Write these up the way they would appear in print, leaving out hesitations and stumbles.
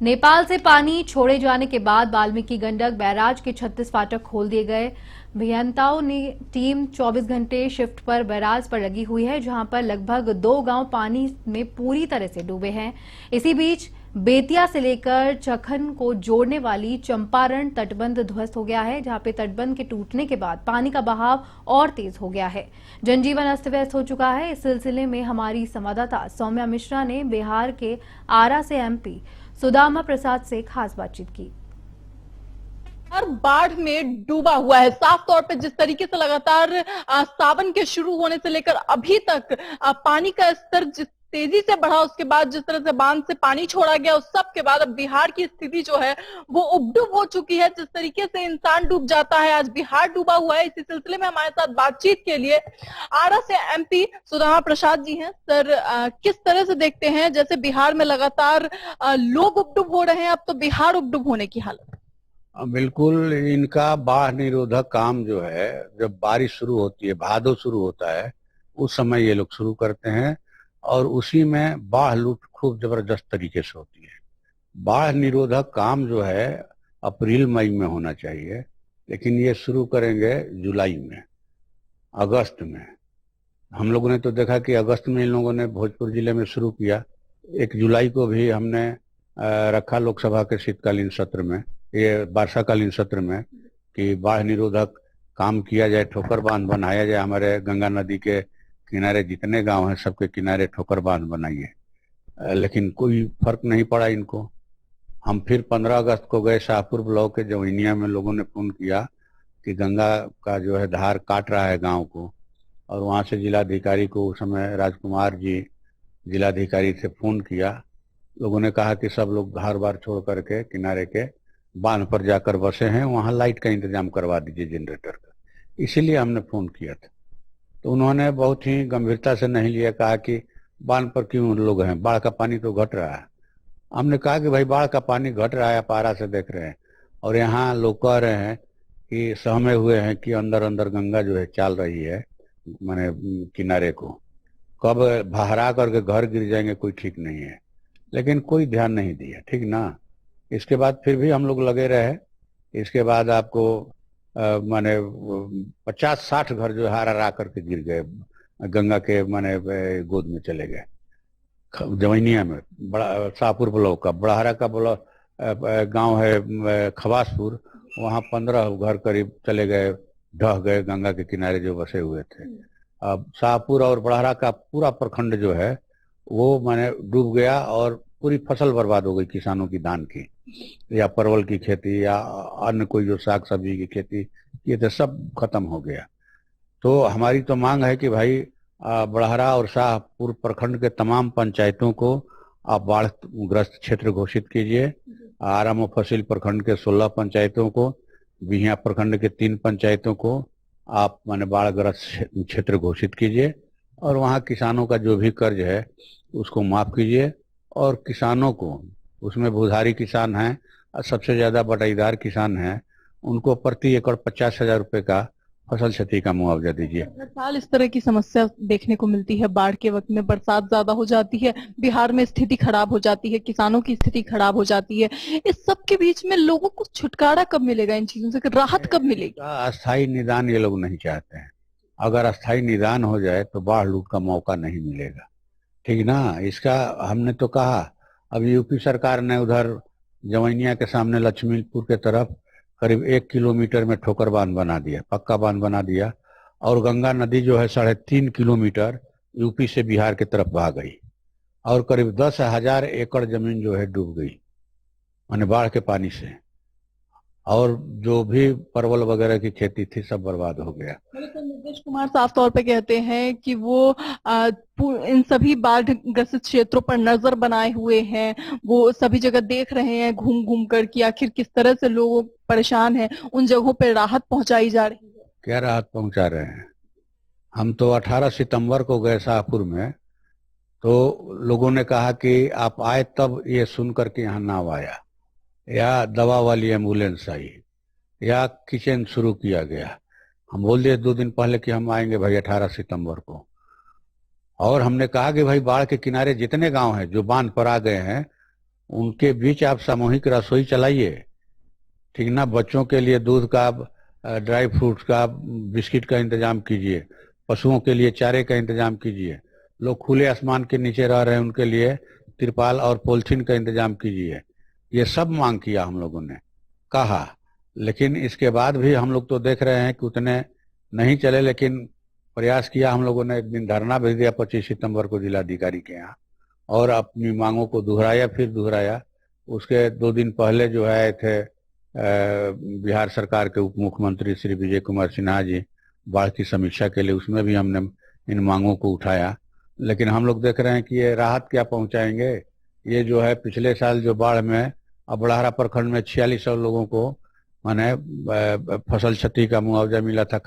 नेपाल से पानी छोड़े जाने के बाद वाल्मीकि गंडक बैराज के 36 फाटक खोल दिए गए। अभियंताओं ने टीम 24 घंटे शिफ्ट पर बैराज पर लगी हुई है, जहां पर लगभग 2 गांव पानी में पूरी तरह से डूबे हैं। इसी बीच बेतिया से लेकर चखन को जोड़ने वाली चंपारण तटबंध ध्वस्त हो गया है, जहां पे तटबंध के टूटने के बाद पानी का बहाव और तेज हो गया है। जनजीवन अस्त व्यस्त हो चुका है। इस सिलसिले में हमारी संवाददाता सौम्या मिश्रा ने बिहार के आरा से एमपी सुदामा प्रसाद से खास बातचीत की। हर बाढ़ में डूबा हुआ है। साफ तौर पे जिस तरीके से लगातार सावन के शुरू होने से लेकर अभी तक पानी का स्तर जिस तेजी से बढ़ा, उसके बाद जिस तरह से बांध से पानी छोड़ा गया, उस सब के बाद अब बिहार की स्थिति जो है वो उबडुब हो चुकी है। जिस तरीके से इंसान डूब जाता है, आज बिहार डूबा हुआ है। इसी सिलसिले में हमारे साथ बातचीत के लिए आरा से एमपी सुदामा प्रसाद जी हैं। सर, किस तरह से देखते हैं, जैसे बिहार में लगातार लोग उबडुब हो रहे हैं, अब तो बिहार उबडुब होने की हालत? बिल्कुल, इनका बाढ़ निरोधक काम जो है, जब बारिश शुरू होती है, भादो शुरू होता है, उस समय ये लोग शुरू करते हैं और उसी में बाढ़ लूट खूब जबरदस्त तरीके से होती है। बाढ़ निरोधक काम जो है अप्रैल मई में होना चाहिए, लेकिन ये शुरू करेंगे जुलाई में, अगस्त में। हम लोगों ने तो देखा कि अगस्त में इन लोगों ने भोजपुर जिले में शुरू किया। 1 जुलाई को भी हमने रखा लोकसभा के शीतकालीन सत्र में, ये वर्षाकालीन सत्र में, कि बाढ़ निरोधक काम किया जाए, ठोकर बांध बनाया जाए। हमारे गंगा नदी के किनारे जितने गांव हैं सबके किनारे ठोकर बांध बनाइए। लेकिन कोई फर्क नहीं पड़ा इनको। हम फिर 15 अगस्त को गए शाहपुर ब्लॉक के जवैनिया में, लोगों ने फोन किया कि गंगा का जो है धार काट रहा है गांव को, और वहां से जिलाधिकारी को, उस समय राजकुमार जी जिलाधिकारी से फोन किया। लोगों ने कहा कि सब लोग घर बार छोड़ करके किनारे के बांध पर जाकर बसे हैं, वहां लाइट का इंतजाम करवा दीजिए, जनरेटर का। इसीलिए हमने फोन किया था। तो उन्होंने बहुत ही गंभीरता से नहीं लिया, कहा कि बांध पर क्यों लोग हैं, बाढ़ का पानी तो घट रहा है। हमने कहा कि भाई बाढ़ का पानी घट रहा है, आप आरा से देख रहे हैं, और यहाँ लोग कह रहे हैं कि सहमे हुए हैं कि अंदर अंदर गंगा जो है चाल रही है, माने किनारे को, कब बहरा करके घर गिर जाएंगे कोई ठीक नहीं है। लेकिन कोई ध्यान नहीं दिया, ठीक ना। इसके बाद फिर भी हम लोग लगे रहे। इसके बाद आपको माने 50-60 घर जो हारा रा करके गिर गए, गंगा के माने गोद में चले गए। जवैनिया में, बड़ा शाहपुर ब्लॉक का बड़हरा का ब्लॉक गांव है खवासपुर, वहां 15 घर करीब चले गए, ढह गए गंगा के किनारे जो बसे हुए थे। अब शाहपुर और बड़हरा का पूरा प्रखंड जो है वो माने डूब गया, और पूरी फसल बर्बाद हो गई किसानों की, धान की या परवल की खेती या अन्य कोई जो साग सब्जी की खेती, ये तो सब खत्म हो गया। तो हमारी तो मांग है कि भाई बड़हरा और शाहपुर प्रखंड के तमाम पंचायतों को आप बाढ़ ग्रस्त क्षेत्र घोषित कीजिए। आरा मुफस्सिल प्रखंड के 16 पंचायतों को, बिहिया प्रखंड के 3 पंचायतों को आप माने बाढ़ ग्रस्त क्षेत्र घोषित कीजिए, और वहाँ किसानों का जो भी कर्ज है उसको माफ कीजिए। और किसानों को, उसमें भूधारी किसान हैं और सबसे ज्यादा बटाईदार किसान हैं, उनको प्रति एकड़ 50,000 रुपए का फसल क्षति का मुआवजा दीजिए। हर साल इस तरह की समस्या देखने को मिलती है। बाढ़ के वक्त में बरसात ज्यादा हो जाती है, बिहार में स्थिति खराब हो जाती है, किसानों की स्थिति खराब हो जाती है। इस सब के बीच में लोगों को छुटकारा कब मिलेगा इन चीजों से, राहत कब मिलेगी? अस्थायी निदान ये लोग नहीं चाहते हैं। अगर अस्थायी निदान हो जाए तो बाढ़ लूट का मौका नहीं मिलेगा, ठीक ना। इसका हमने तो कहा, अब यूपी सरकार ने उधर जवैनिया के सामने लक्ष्मीपुर के तरफ करीब 1 किलोमीटर में ठोकर बांध बना दिया, पक्का बांध बना दिया, और गंगा नदी जो है 3.5 किलोमीटर यूपी से बिहार की तरफ बहा गई, और करीब 10,000 एकड़ जमीन जो है डूब गई, माने बाढ़ के पानी से। और जो भी परवल वगैरह की खेती थी सब बर्बाद हो गया। नीतीश कुमार साफ तौर पे कहते हैं कि वो इन सभी बाढ़ ग्रसित क्षेत्रों पर नजर बनाए हुए हैं, वो सभी जगह देख रहे हैं घूम घूम कर कि आखिर किस तरह से लोग परेशान हैं, उन जगहों पर राहत पहुंचाई जा रही है। क्या राहत पहुंचा रहे हैं? हम तो 18 सितंबर को गए शाहपुर में, तो लोगों ने कहा कि आप आए तब ये सुन करके यहाँ नाव आया, या दवा वाली एम्बुलेंस आई, या किचन शुरू किया गया। हम बोल दिए 2 दिन पहले कि हम आएंगे भाई 18 सितंबर को। और हमने कहा कि भाई बाढ़ के किनारे जितने गांव हैं जो बांध पर आ गए हैं, उनके बीच आप सामूहिक रसोई चलाइए, ठीक ना। बच्चों के लिए दूध का, ड्राई फ्रूट्स का, बिस्किट का इंतजाम कीजिए, पशुओं के लिए चारे का इंतजाम कीजिए। लोग खुले आसमान के नीचे रह रहे हैं, उनके लिए तिरपाल और पॉलिथीन का इंतजाम कीजिए। ये सब मांग किया हम लोगों ने, कहा, लेकिन इसके बाद भी हम लोग तो देख रहे हैं कि उतने नहीं चले। लेकिन प्रयास किया हम लोगों ने, एक दिन धरना भेज दिया 25 सितंबर को जिलाधिकारी के यहाँ, और अपनी मांगों को दोहराया, फिर दोहराया। उसके 2 दिन पहले जो है थे बिहार सरकार के उप मुख्यमंत्री श्री विजय कुमार सिन्हा जी बाढ़ की समीक्षा के लिए, उसमें भी हमने इन मांगों को उठाया। लेकिन हम लोग देख रहे हैं कि ये राहत क्या पहुंचाएंगे। ये जो है पिछले साल जो बाढ़ में अबड़ाहरा प्रखंड में 4600 लोगों को माने फसल क्षति का मुआवजा मिला था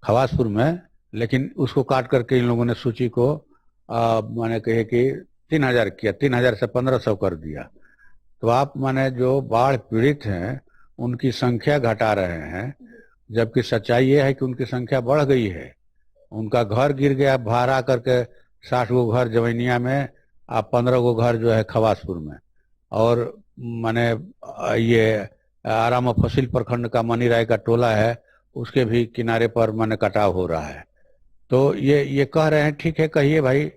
खवासपुर में, लेकिन उसको काट करके इन लोगों ने सूची को माने कहे कि 3000 किया, 3000 से 1500 कर दिया। तो आप माने जो बाढ़ पीड़ित हैं उनकी संख्या घटा रहे हैं, जबकि सच्चाई ये है कि उनकी संख्या बढ़ गई है। उनका घर गिर गया, भाड़ा करके 60 गो घर जवैनिया में, 15 गो घर जो है खवासपुर में, और माने ये आराम फसील प्रखंड का मनी राय का टोला है, उसके भी किनारे पर माने कटाव हो रहा है। तो ये कह रहे हैं, ठीक है कहिए भाई,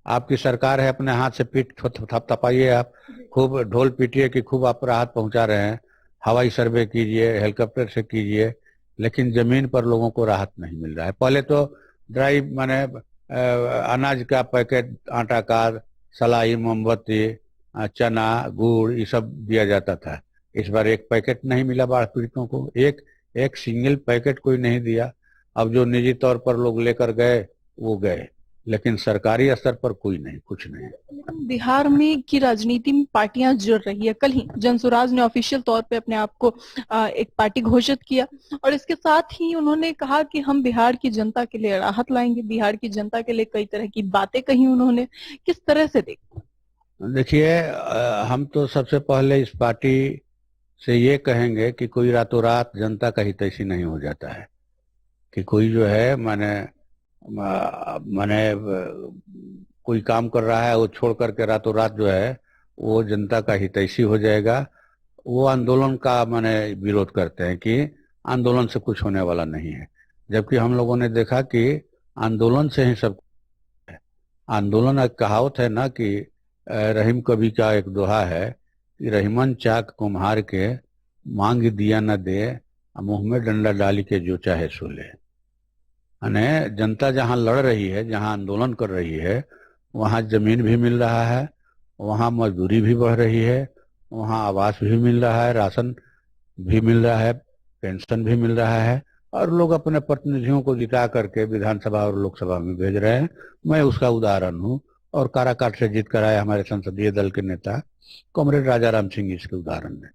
आपकी सरकार है, अपने हाथ से पीठ थपथपाइए, आप खूब ढोल पीटिए कि खूब आप राहत पहुंचा रहे हैं, हवाई सर्वे कीजिए, हेलीकॉप्टर से कीजिए, लेकिन जमीन पर लोगों को राहत नहीं मिल रहा है। पहले तो ड्राई माने अनाज का पैकेट, आटा का, सलाई, मोमबत्ती, चना, गुड़, ये सब दिया जाता था। इस बार एक पैकेट नहीं मिला बाढ़ पीड़ितों को, एक सिंगल पैकेट कोई नहीं दिया। अब जो निजी तौर पर लोग लेकर गए वो गए, लेकिन सरकारी स्तर पर कोई नहीं, कुछ नहीं। बिहार में की राजनीति में पार्टियां जुड़ रही है। कल ही जनसुराज ने ऑफिशियल तौर पे अपने आप को एक पार्टी घोषित किया, और इसके साथ ही उन्होंने कहा कि हम बिहार की जनता के लिए राहत लाएंगे, बिहार की जनता के लिए कई तरह की बातें कही उन्होंने। किस तरह से देखिए, हम तो सबसे पहले इस पार्टी से ये कहेंगे कि कोई रातों रात जनता का हितैषी नहीं हो जाता है, कि कोई जो है माने कोई काम कर रहा है वो छोड़ करके रातों रात जो है वो जनता का हितैषी हो जाएगा। वो आंदोलन का माने विरोध करते हैं कि आंदोलन से कुछ होने वाला नहीं है, जबकि हम लोगों ने देखा कि आंदोलन से ही सब है। आंदोलन, एक कहावत है ना कि रहीम कवि का एक दोहा है कि रहीमन चाक कुम्हार के, मांग दिया न दे, मुंह में डंडा डाली के जो चाहे सो ले। यानी जनता जहाँ लड़ रही है, जहाँ आंदोलन कर रही है, वहाँ जमीन भी मिल रहा है, वहाँ मजदूरी भी बढ़ रही है, वहाँ आवास भी मिल रहा है, राशन भी मिल रहा है, पेंशन भी मिल रहा है, और लोग अपने प्रतिनिधियों को जिता करके विधानसभा और लोकसभा में भेज रहे हैं। मैं उसका उदाहरण हूँ, और काराकाट से जीत कर आए हमारे संसदीय दल के नेता कॉमरेड राजा राम सिंह इसके उदाहरण है।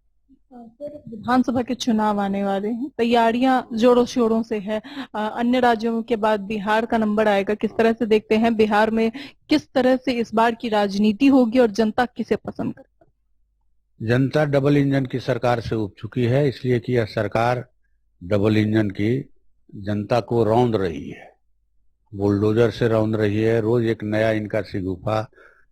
विधानसभा के चुनाव आने वाले हैं, तैयारियां जोरों शोरों से है। अन्य राज्यों के बाद बिहार का नंबर आएगा, किस तरह से देखते हैं बिहार में किस तरह से इस बार की राजनीति होगी और जनता किसे पसंद करेगी? जनता डबल इंजन की सरकार से उब चुकी है, इसलिए कि यह सरकार डबल इंजन की जनता को रौंद रही है, बुलडोजर से रौंद रही है। रोज एक नया इनका शिगुफा।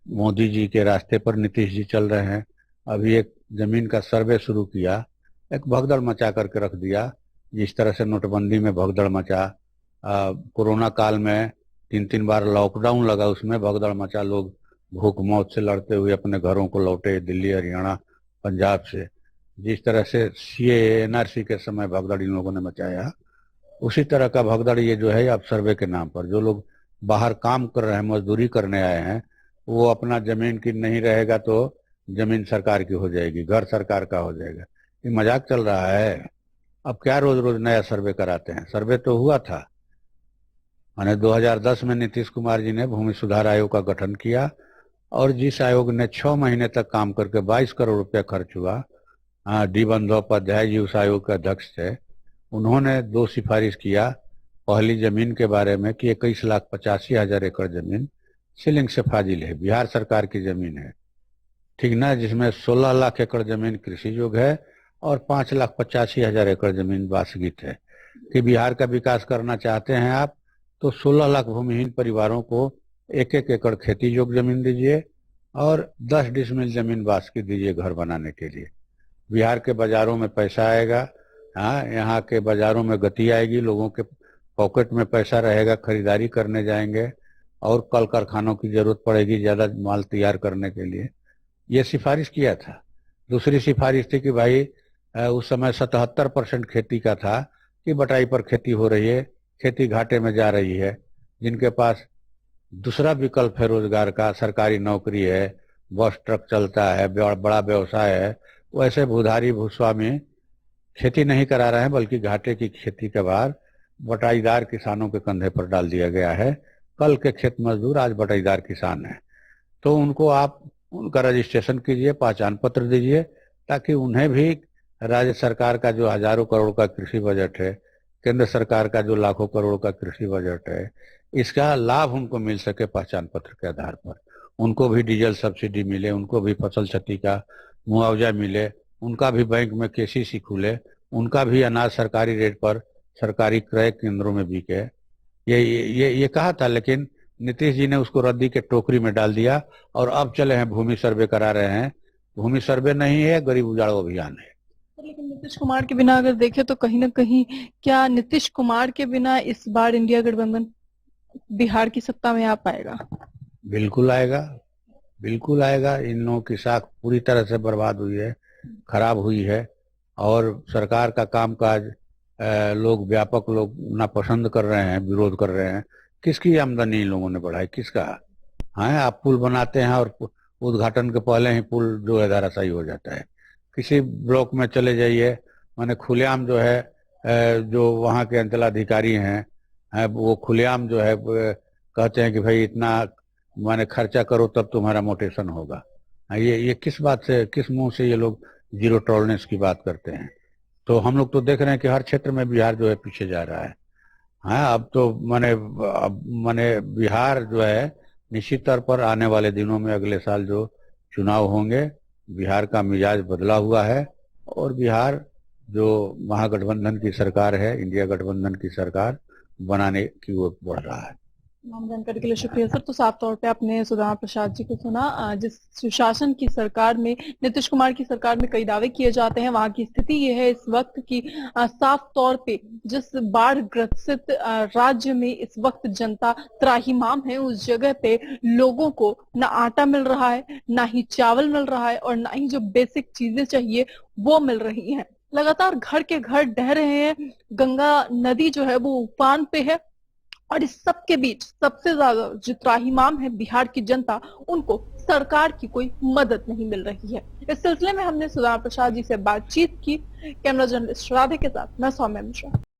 मोदी जी के रास्ते पर नीतीश जी चल रहे हैं। अभी एक जमीन का सर्वे शुरू किया, एक भगदड़ मचा करके रख दिया। जिस तरह से नोटबंदी में भगदड़ मचा, कोरोना काल में 3 बार लॉकडाउन लगा, उसमें भगदड़ मचा, लोग भूख मौत से लड़ते हुए अपने घरों को लौटे, दिल्ली, हरियाणा, पंजाब से। जिस तरह से सीए एनआरसी के समय भगदड़ इन लोगों ने मचाया, उसी तरह का भगदड़ ये जो है अब सर्वे के नाम पर जो लोग बाहर काम कर रहे हैं, मजदूरी करने आए हैं, वो अपना जमीन की नहीं रहेगा तो जमीन सरकार की हो जाएगी, घर सरकार का हो जाएगा। ये मजाक चल रहा है। अब क्या रोज रोज नया सर्वे कराते हैं? सर्वे तो हुआ था, माने 2010 में नीतीश कुमार जी ने भूमि सुधार आयोग का गठन किया, और जिस आयोग ने 6 महीने तक काम करके 22 करोड़ रुपया खर्च हुआ, डी बंदोपाध्याय जी उस आयोग के अध्यक्ष थे। उन्होंने 2 सिफारिश किया। पहली जमीन के बारे में कि 21,85,000 एकड़ जमीन सीलिंग से फाजिल है, बिहार सरकार की जमीन है, ठीक ना, जिसमें 16 लाख एकड़ जमीन कृषि योग्य है और 5,85,000 एकड़ जमीन वासगीत है। कि बिहार का विकास करना चाहते हैं आप तो 16 लाख भूमिहीन परिवारों को 1-1 एकड़ खेती योग्य जमीन दीजिए, और 10 डिसमिल जमीन बांस की दीजिए घर बनाने के लिए। बिहार के बाजारों में पैसा आएगा, हाँ, यहाँ के बाजारों में गति आएगी, लोगों के पॉकेट में पैसा रहेगा, खरीदारी करने जाएंगे और कल कारखानों की जरूरत पड़ेगी ज्यादा माल तैयार करने के लिए। ये सिफारिश किया था। दूसरी सिफारिश थी कि भाई उस समय 77% खेती का था कि बटाई पर खेती हो रही है, खेती घाटे में जा रही है। जिनके पास दूसरा विकल्प है रोजगार का, सरकारी नौकरी है, बस ट्रक चलता है, बड़ा व्यवसाय है, वैसे भूधारी भूस्वामी खेती नहीं करा रहे हैं, बल्कि घाटे की खेती के बाद बटाईदार किसानों के कंधे पर डाल दिया गया है। कल के खेत मजदूर आज बटाईदार किसान हैं, तो उनको आप उनका रजिस्ट्रेशन कीजिए, पहचान पत्र दीजिए, ताकि उन्हें भी राज्य सरकार का जो हजारों करोड़ का कृषि बजट है, केंद्र सरकार का जो लाखों करोड़ का कृषि बजट है, इसका लाभ उनको मिल सके पहचान पत्र के आधार पर। उनको भी डीजल सब्सिडी मिले, उनको भी फसल क्षति का मुआवजा मिले, उनका भी बैंक में केसीसी खुले, उनका भी अनाज सरकारी रेट पर सरकारी क्रय केंद्रों में बिके। ये कहा था, लेकिन नीतीश जी ने उसको रद्दी के टोकरी में डाल दिया और अब चले हैं भूमि सर्वे करा रहे हैं। भूमि सर्वे नहीं है, गरीब उजाड़ो अभियान है। लेकिन नीतीश कुमार के बिना अगर देखें तो कहीं ना कहीं क्या नीतीश कुमार के बिना इस बार इंडिया गठबंधन बिहार की सत्ता में आ पाएगा? बिल्कुल आएगा, बिल्कुल आएगा। इन लोगों की साख पूरी तरह से बर्बाद हुई है, खराब हुई है, और सरकार का कामकाज लोग व्यापक लोग नापसंद कर रहे हैं, विरोध कर रहे हैं। किसकी आमदनी इन लोगों ने बढ़ाई, किसका? हाँ, आप पुल बनाते हैं और उद्घाटन के पहले ही पुल जो है धराशायी हो जाता है। किसी ब्लॉक में चले जाइए, माने खुलेआम जो है जो वहाँ के अंचलाधिकारी हैं वो खुलेआम जो है कहते हैं कि भाई इतना माने खर्चा करो तब तुम्हारा मोटेशन होगा। ये किस बात से, किस मुंह से ये लोग जीरो टॉलरेंस की बात करते हैं? तो हम लोग तो देख रहे हैं कि हर क्षेत्र में बिहार जो है पीछे जा रहा है। हाँ, अब तो माने बिहार जो है निश्चित तौर पर आने वाले दिनों में अगले साल जो चुनाव होंगे, बिहार का मिजाज बदला हुआ है और बिहार जो महागठबंधन की सरकार है, इंडिया गठबंधन की सरकार बनाने की ओर बढ़ रहा है। तमाम जानकारी के लिए शुक्रिया सर। तो साफ तौर पे आपने सुदामा प्रसाद जी को सुना। जिस सुशासन की सरकार में, नीतीश कुमार की सरकार में कई दावे किए जाते हैं, वहां की स्थिति ये है इस वक्त की साफ तौर पे जिस बाढ़ ग्रसित राज्य में इस वक्त जनता त्राहिमाम है, उस जगह पे लोगों को ना आटा मिल रहा है, ना ही चावल मिल रहा है, और ना ही जो बेसिक चीजें चाहिए वो मिल रही हैं। लगातार घर के घर ढह रहे हैं, गंगा नदी जो है वो उफान पे है, और इस सब के बीच सबसे ज्यादा जो त्राहिमाम है बिहार की जनता, उनको सरकार की कोई मदद नहीं मिल रही है। इस सिलसिले में हमने सुदामा प्रसाद जी से बातचीत की। कैमरा जर्नलिस्ट राधे के साथ मैं सौम्या मिश्रा।